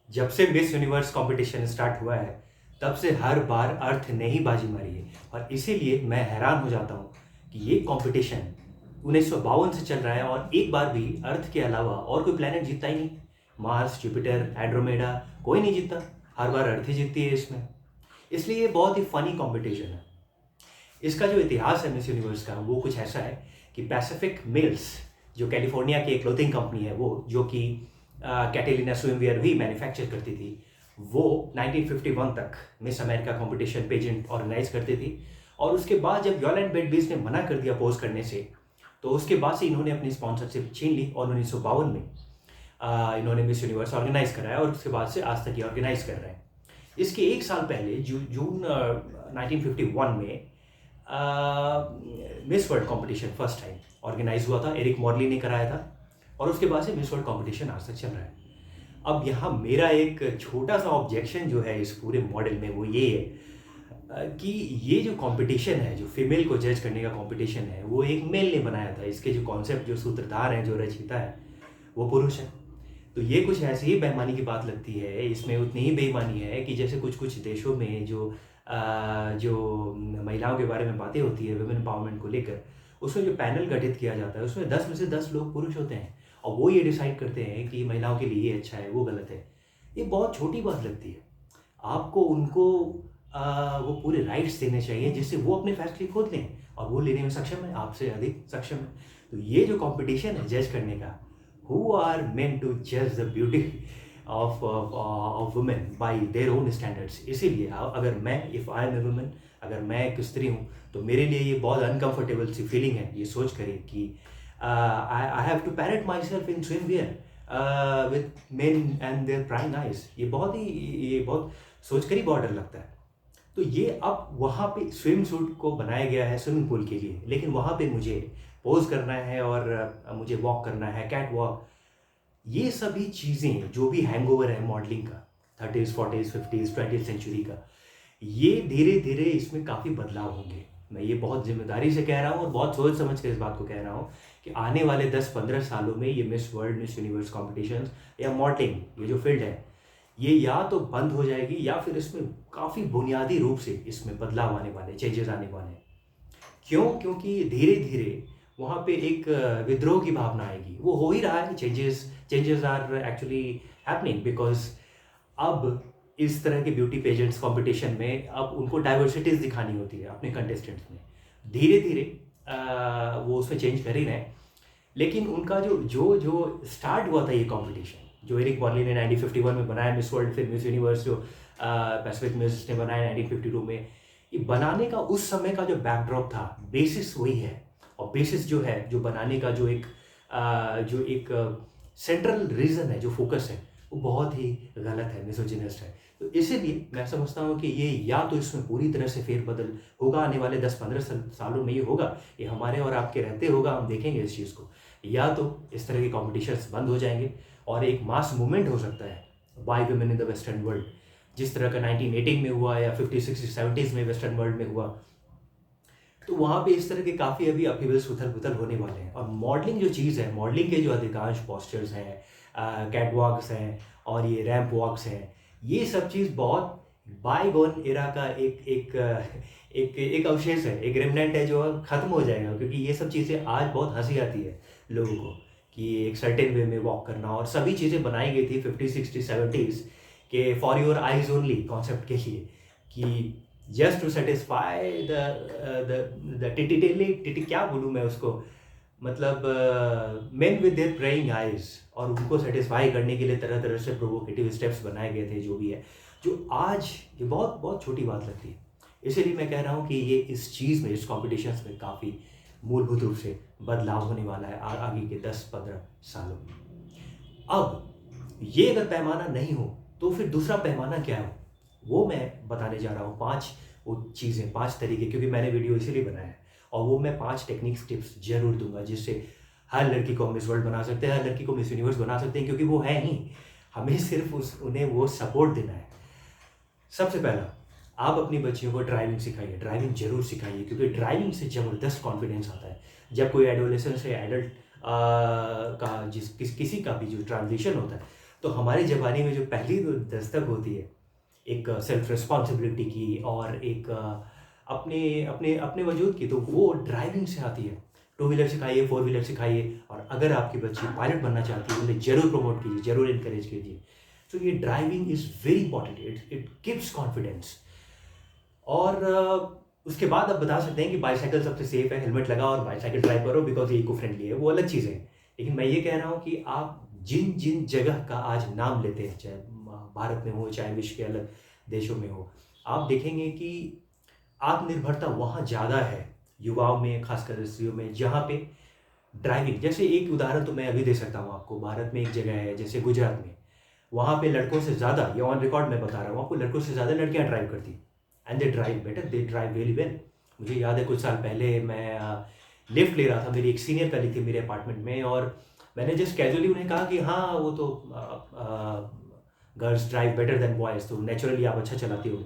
जब से miss universe competition start हुआ है तब से हर बार अर्थ ने ही बाजी मारी है। और इसीलिए मैं हैरान हो जाता हूँ कि ये कंपटीशन 1952 से चल रहा है और एक बार भी अर्थ के अलावा और कोई प्लेनेट जीतता ही नहीं। मार्स, जुपिटर, एंड्रोमेडा कोई नहीं जीतता। हर बार अर्थ ही जीतती है इसमें। इसलिए ये बहुत ही फनी कंपटीशन है। इसका जो इतिहास है मिस यूनिवर्स का वो कुछ ऐसा है कि पैसिफिक मिल्स जो कैलिफोर्निया की एक क्लोथिंग कंपनी है, वो जो कि कैटेलिना स्विमवियर भी मैन्युफैक्चर करती थी, वो 1951 तक Miss America competition pageant organise करती थी। और उसके बाद जब योलेंट बेटबीज ने मना कर दिया पोज करने से, तो उसके बाद से इन्होंने अपनी स्पॉन्सरशिप छीन ली और 1952 में इन्होंने मिस यूनिवर्स ऑर्गेनाइज कराया और उसके बाद से आज तक ये ऑर्गेनाइज कर रहे हैं। इसके एक साल पहले जून 1951 में Miss World competition first time organise हुआ था। एरिक मॉर्ली ने कराया था और उसके बाद से मिस वर्ल्ड कंपटीशन आज तक चल रहा है। अब यहाँ मेरा एक छोटा सा ऑब्जेक्शन जो है इस पूरे मॉडल में वो ये है कि ये जो कंपटीशन है, जो फीमेल को जज करने का कंपटीशन है, वो एक मेल ने बनाया था। इसके जो कॉन्सेप्ट, जो सूत्रधार हैं, जो रचयिता है, वो पुरुष है। तो ये कुछ ऐसी ही बेईमानी की बात लगती है। इसमें उतनी ही बेईमानी है कि जैसे कुछ कुछ देशों में जो महिलाओं के बारे में बातें होती है, वुमेन एम्पावरमेंट को लेकर, उसमें जो पैनल गठित किया जाता है उसमें 10 में से 10 लोग पुरुष होते हैं और वो ये डिसाइड करते हैं कि महिलाओं के लिए ये अच्छा है, वो गलत है। ये बहुत छोटी बात लगती है। आपको उनको वो पूरे राइट्स देने चाहिए जिससे वो अपने फैसले खुद लें और वो लेने में सक्षम है, आपसे अधिक सक्षम है। तो ये जो कंपटीशन है जज करने का, who are meant to judge the beauty of women by their own standards। इसीलिए अगर मैं, if I am a woman, अगर मैं एक स्त्री हूँ, तो मेरे लिए ये बहुत अनकंफर्टेबल सी फीलिंग है ये सोच कर कि I have to parade myself in swimwear with men and their prying eyes. ये बहुत सोच कर ही बहुत डर लगता है। तो ये अब वहाँ पे स्विम सूट को बनाया गया है स्विमिंग पूल के लिए, लेकिन वहाँ पे मुझे पोज करना है और मुझे वॉक करना है, कैट वॉक। ये सभी चीज़ें जो भी हैंगओवर है मॉडलिंग का, 30s 40s 50s 20th century का, ये धीरे धीरे इसमें काफ़ी बदलाव होंगे। मैं ये बहुत जिम्मेदारी से कह रहा हूँ और बहुत सोच समझ कर इस बात को कह रहा हूँ कि आने वाले 10-15 सालों में ये miss world, miss universe competition या मॉडलिंग, ये जो फील्ड है, ये या तो बंद हो जाएगी या फिर इसमें काफ़ी बुनियादी रूप से इसमें बदलाव आने वाले, चेंजेस आने वाले हैं। क्यों? क्योंकि धीरे धीरे वहाँ पे एक विद्रोह की भावना आएगी। वो हो ही रहा है। Changes are actually happening because अब इस तरह के ब्यूटी पेजेंट्स कंपटीशन में अब उनको डाइवर्सिटीज दिखानी होती है अपने कंटेस्टेंट्स में। धीरे धीरे वो उसमें चेंज कर ही रहे हैं। लेकिन उनका जो जो जो स्टार्ट हुआ था ये कंपटीशन, जो एरिक मॉर्ली ने 1951 में बनाया मिस वर्ल्ड, फिर मिस यूनिवर्स जो पैसिफिक मिस ने बनाया 1952 में, ये बनाने का उस समय का जो बैकड्रॉप था, बेसिस वही है। और बेसिस जो है, जो बनाने का जो एक सेंट्रल रीजन है, जो फोकस है, वो बहुत ही गलत है, मिसोजिनिस्ट है। तो इसीलिए मैं समझता हूँ कि ये या तो इसमें पूरी तरह से फेरबदल होगा, आने वाले 10-15 सालों में ये होगा, ये हमारे और आपके रहते होगा, हम देखेंगे इस चीज़ को। या तो इस तरह के कॉम्पिटिशन्स बंद हो जाएंगे और एक मास मूवमेंट हो सकता है by women in the western world, जिस तरह का 1918 में हुआ या 50, 60, 70s में वेस्टर्न वर्ल्ड में हुआ। तो वहाँ पे इस तरह के काफ़ी अभी अपीवल्स उथल पुथल होने वाले हैं। और मॉडलिंग जो चीज़ है, मॉडलिंग के जो अधिकांश पोस्चर्स हैं, कैट वॉक्स हैं और ये रैम्प वॉक्स हैं, ये सब चीज़ बहुत बायगोन एरा का एक अवशेष है, एक रेमनेंट है जो अब खत्म हो जाएगा। क्योंकि ये सब चीज़ें आज बहुत हंसी आती है लोगों को कि एक सर्टेन वे में वॉक करना, और सभी चीज़ें बनाई गई थी 50, 60, 70s के for your eyes only concept के लिए, कि जस्ट टू सेटिस्फाई द टिटी, क्या बोलूँ मैं उसको, मतलब main with their praying eyes, और उनको सेटिस्फाई करने के लिए तरह तरह से प्रोवोकेटिव स्टेप्स बनाए गए थे, जो भी है, जो आज ये बहुत बहुत छोटी बात लगती है। इसीलिए मैं कह रहा हूँ कि ये इस चीज़ में, इस कॉम्पिटिशन्स में काफ़ी मूलभूत रूप से बदलाव होने वाला है आगे के 10-15 सालों में। अब ये अगर पैमाना नहीं हो तो फिर दूसरा पैमाना क्या हो, वो मैं बताने जा रहा हूँ। 5 वो चीज़ें, 5 तरीके, क्योंकि मैंने वीडियो इसीलिए बनाया है और वो मैं 5 टेक्निक्स, टिप्स जरूर दूंगा जिससे हर लड़की को मिस वर्ल्ड बना सकते हैं, हर लड़की को मिस यूनिवर्स बना सकते हैं, क्योंकि वो है ही, हमें सिर्फ उन्हें वो सपोर्ट देना है। सबसे पहला, आप अपनी बच्चियों को ड्राइविंग सिखाइए, ड्राइविंग जरूर सिखाइए, क्योंकि ड्राइविंग से ज़बरदस्त कॉन्फिडेंस आता है। जब कोई एडोलेसेंस से एडल्ट का किसी का भी जो ट्रांजिशन होता है, तो हमारे ज़माने में जो पहली जो दस्तक होती है, एक सेल्फ रिस्पॉन्सिबिलिटी की और एक अपने अपने अपने वजूद की, तो वो ड्राइविंग से आती है। टू व्हीलर सिखाइए, फोर व्हीलर सिखाइए, और अगर आपकी बच्ची पायलट बनना चाहती है, उन्हें ज़रूर प्रमोट कीजिए, ज़रूर इनकरेज कीजिए। सो ये driving is very important, it it gives confidence. और उसके बाद आप बता सकते हैं कि बाईसाइकिल सबसे सेफ है, हेलमेट लगाओ और बाईसाइकिल ड्राइव करो बिकॉज़ ये इको फ्रेंडली है, वो अलग चीज़ है। लेकिन मैं ये कह रहा हूँ कि आप जिन-जिन जगह का आज नाम लेते हैं, चाहे भारत में हो, चाहे विश्व के अलग देशों में हो, आप देखेंगे कि आत्मनिर्भरता वहाँ ज़्यादा है, युवाओं में, खासकर स्त्रियों में, जहाँ पे ड्राइविंग, जैसे एक उदाहरण तो मैं अभी दे सकता हूँ आपको। भारत में एक जगह है जैसे गुजरात में, वहाँ पे लड़कों से ज़्यादा, ये ऑन रिकॉर्ड मैं बता रहा हूँ आपको, लड़कों से ज़्यादा लड़कियाँ ड्राइव करती, and they drive better, they drive really well. मुझे याद है कुछ साल पहले मैं लिफ्ट ले रहा था, मेरी एक सीनियर कलीग थी मेरे अपार्टमेंट में, और मैंने जस्ट कैजुअली उन्हें कहा कि हाँ, वो तो girls drive better than boys, तो नेचुरली आप अच्छा चलाती हो।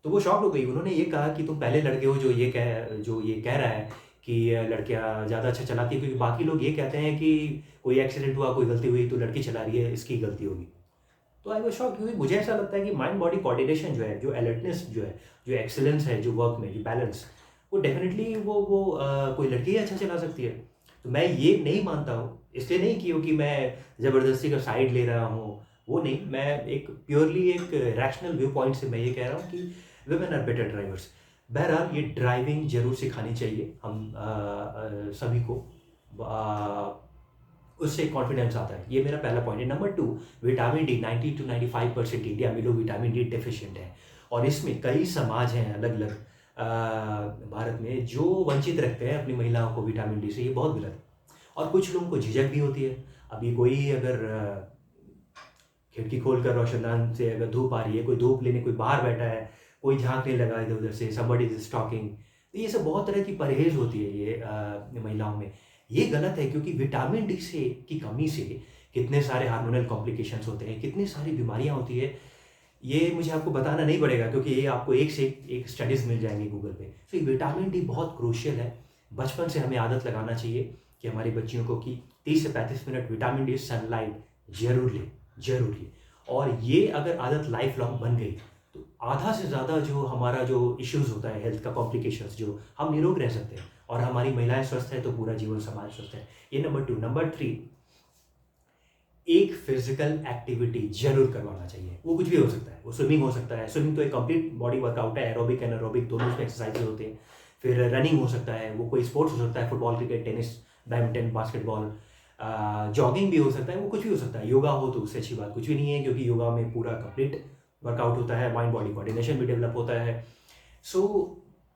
तो वो शॉक्ड हो गई। उन्होंने ये कहा कि तुम पहले लड़के हो जो ये कह रहा है कि लड़कियाँ ज़्यादा अच्छा चलाती हैं, क्योंकि बाकी लोग ये कहते हैं कि कोई एक्सीडेंट हुआ, कोई गलती हुई, तो लड़की चला रही है, इसकी गलती होगी। तो आई वाज़ शॉक्ड, क्योंकि मुझे ऐसा लगता है कि माइंड बॉडी कोऑर्डिनेशन जो है, जो अलर्टनेस जो है, जो एक्सीलेंस है, जो वर्क में, जो बैलेंस, वो डेफ़िनिटली वो कोई लड़की ही अच्छा चला सकती है। तो मैं ये नहीं मानता हूँ, इसलिए नहीं कि मैं ज़बरदस्ती का साइड ले रहा हूँ, वो नहीं। मैं एक प्योरली एक रैशनल व्यू पॉइंट से मैं ये कह रहा हूँ कि वुमेन आर बेटर ड्राइवर्स। बहरहाल ये ड्राइविंग ज़रूर सिखानी चाहिए हम सभी को। उससे कॉन्फिडेंस आता है। ये मेरा पहला पॉइंट है। Number 2, vitamin D, 90 to 95% India में लोग विटामिन डी डेफिशिएंट हैं, और इसमें कई समाज हैं अलग-अलग भारत में जो वंचित रखते हैं अपनी महिलाओं को विटामिन डी से। ये बहुत गलत है, और कुछ लोगों को झिझक भी होती है। अभी कोई अगर खिड़की खोलकर रोशनदान से अगर धूप आ रही है, कोई धूप लेने कोई बाहर बैठा है, कोई झाँकने लगा इधर-उधर से, समबडी इज़ टॉकिंग, तो ये सब बहुत तरह की परहेज़ होती है ये महिलाओं में। ये गलत है, क्योंकि विटामिन डी से की कमी से कितने सारे हार्मोनल कॉम्प्लिकेशंस होते हैं, कितनी सारी बीमारियाँ होती है। ये मुझे आपको बताना नहीं पड़ेगा, क्योंकि ये आपको एक से एक स्टडीज़ मिल जाएँगी गूगल पे। तो ये विटामिन डी बहुत क्रूशियल है। बचपन से हमें आदत लगाना चाहिए कि हमारी बच्चियों को कि 30 से 35 मिनट विटामिन डी सनलाइट ज़रूर लें, ज़रूर लें। और ये अगर आदत लाइफ लॉन्ग बन गई, तो आधा से ज़्यादा जो हमारा जो इश्यूज़ होता है, हेल्थ का कॉम्प्लिकेशंस, जो हम निरोग रह सकते हैं, और हमारी महिलाएँ स्वस्थ हैं तो पूरा जीवन समाज स्वस्थ है। ये नंबर 2। नंबर 3, एक फिजिकल एक्टिविटी ज़रूर करवाना चाहिए। वो कुछ भी हो सकता है, वो स्विमिंग हो सकता है। स्विमिंग तो एक कंप्लीट बॉडी वर्कआउट है, एरोबिक एनारोबिक दोनों उसमें एक्सरसाइजेज होते हैं। फिर रनिंग हो सकता है, वो कोई स्पोर्ट्स हो सकता है, football, cricket, tennis, badminton, basketball, jogging भी हो सकता है, वो कुछ भी हो सकता है। योगा हो तो उससे अच्छी बात कुछ भी नहीं है, क्योंकि योगा में पूरा कंप्लीट वर्कआउट होता है, माइंड बॉडी कोऑर्डिनेशन भी डेवलप होता है। So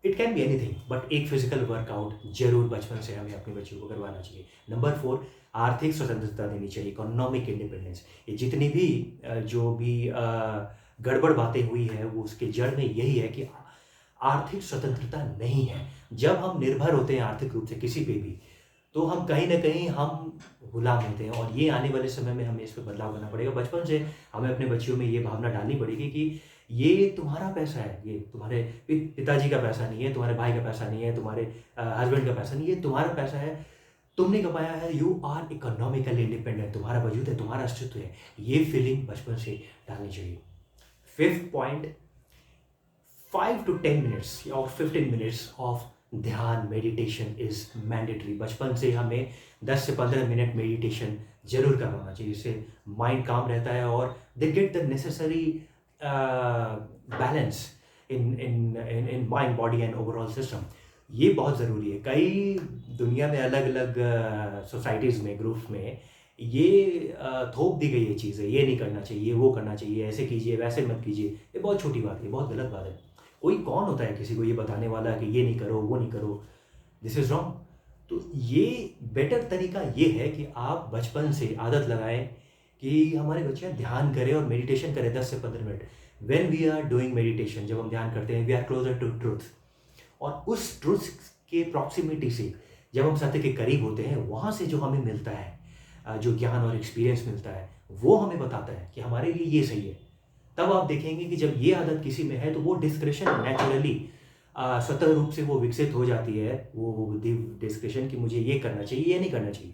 it can be anything, but एक फिजिकल वर्कआउट जरूर बचपन से हमें अपने बच्चों को करवाना चाहिए। नंबर 4, आर्थिक स्वतंत्रता देनी चाहिए, इकोनॉमिक इंडिपेंडेंस। ये जितनी भी जो भी गड़बड़ बातें हुई है, वो उसके जड़ में यही है कि आर्थिक स्वतंत्रता नहीं है। जब हम निर्भर होते हैं आर्थिक रूप से किसी पे भी, तो हम कहीं न कहीं हम गुलाम होते हैं, और ये आने वाले समय में हमें इस पे बदलाव करना पड़ेगा। बचपन से हमें अपने बच्चियों में ये भावना डालनी पड़ेगी कि ये तुम्हारा पैसा है, ये तुम्हारे पिताजी का पैसा नहीं है, तुम्हारे भाई का पैसा नहीं है, तुम्हारे हस्बैंड का पैसा नहीं है, ये तुम्हारा पैसा है, तुमने कमाया है, यू आर इकोनॉमिकली इंडिपेंडेंट, तुम्हारा वजूद है, तुम्हारा अस्तित्व है। ये फीलिंग बचपन से डालनी चाहिए। 5th पॉइंट, 5 to 10 मिनट्स और 15 मिनट्स ऑफ ध्यान, मेडिटेशन इज़ मैंडेटरी। बचपन से हमें 10 से 15 मिनट मेडिटेशन ज़रूर करवाना चाहिए। इससे माइंड काम रहता है, और they get the necessary balance in mind, body and overall system. ये बहुत ज़रूरी है। कई दुनिया में अलग-अलग सोसाइटीज़ में, ग्रुप्स में ये थोप दी गई है चीज़ें, ये नहीं करना चाहिए, वो करना चाहिए, ऐसे कीजिए, वैसे मत कीजिए। ये बहुत छोटी बात है, बहुत गलत बात है। कोई कौन होता है किसी को ये बताने वाला कि ये नहीं करो, वो नहीं करो, दिस इज़ रॉन्ग। तो ये बेटर तरीका ये है कि आप बचपन से आदत लगाएं कि हमारे बच्चे ध्यान करें और मेडिटेशन करें 10 से 15 minute. When we are doing meditation, जब हम ध्यान करते हैं, we are closer to truth, और उस ट्रुथ के प्रॉक्सिमिटी से जब हम सत्य के करीब होते हैं, वहाँ से जो हमें मिलता है, जो ज्ञान और एक्सपीरियंस मिलता है, वो हमें बताता है कि हमारे लिए ये सही है। तब आप देखेंगे कि जब ये आदत किसी में है, तो वो डिस्क्रिशन नेचुरली स्वतः रूप से वो विकसित हो जाती है, वो डिस्क्रिशन कि मुझे ये करना चाहिए, ये नहीं करना चाहिए,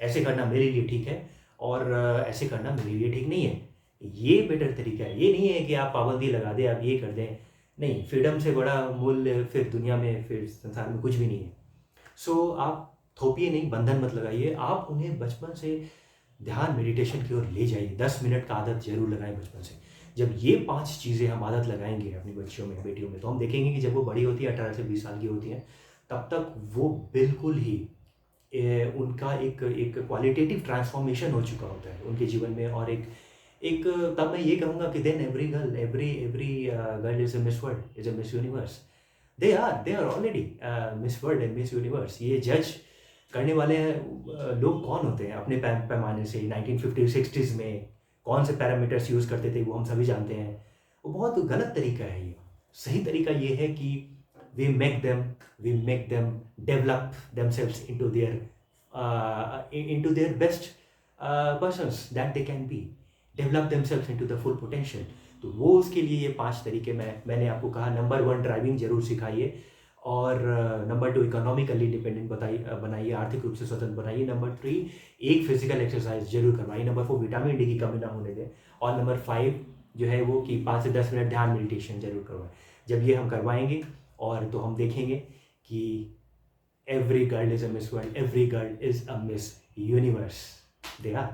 ऐसे करना मेरे लिए ठीक है। और ऐसे करना मेरे लिए ठीक नहीं है। ये बेटर तरीका है, ये नहीं है कि आप पाबंदी लगा दें, आप ये कर दें। नहीं, फ्रीडम से बड़ा मूल्य फिर दुनिया में, फिर संसार में कुछ भी नहीं है। सो आप थोपिए नहीं, बंधन मत लगाइए, आप उन्हें बचपन से ध्यान मेडिटेशन की ओर ले जाइए। 10 मिनट का आदत जरूर लगाएं बचपन से। जब ये 5 चीज़ें हम आदत लगाएंगे अपनी बच्चियों में, बेटियों में, तो हम देखेंगे कि जब वो बड़ी होती है, 18 से 20 साल की होती हैं, तब तक वो बिल्कुल ही उनका एक एक क्वालिटेटिव ट्रांसफॉर्मेशन हो चुका होता है उनके जीवन में। और एक एक तब मैं ये कहूँगा कि then every girl, every girl is a Miss World, is a Miss Universe. They are already Miss World and Miss Universe. ये जज करने वाले लोग कौन होते हैं अपने पैमाने से? 1950-60s में कौन से पैरामीटर्स यूज़ करते थे वो हम सभी जानते हैं। वो बहुत गलत तरीका है ये। सही तरीका ये है कि we make them develop themselves into their best persons that they can be, develop themselves into the full potential। तो वो उसके लिए ये 5 तरीके मैंने आपको कहा। नंबर 1, ड्राइविंग जरूर सिखाइए। और नंबर 2, इकोनॉमिकली इंडिपेंडेंट बनाइए, आर्थिक रूप से स्वतंत्र बनाइए। नंबर 3, एक फिजिकल एक्सरसाइज जरूर करवाइए। नंबर 4, विटामिन डी की कमी ना होने दें। और नंबर 5 जो है वो कि 5 से 10 मिनट ध्यान मेडिटेशन जरूर करवाएं। जब ये हम करवाएंगे और तो हम देखेंगे कि every girl is a Miss World, every girl is a Miss Universe। They are।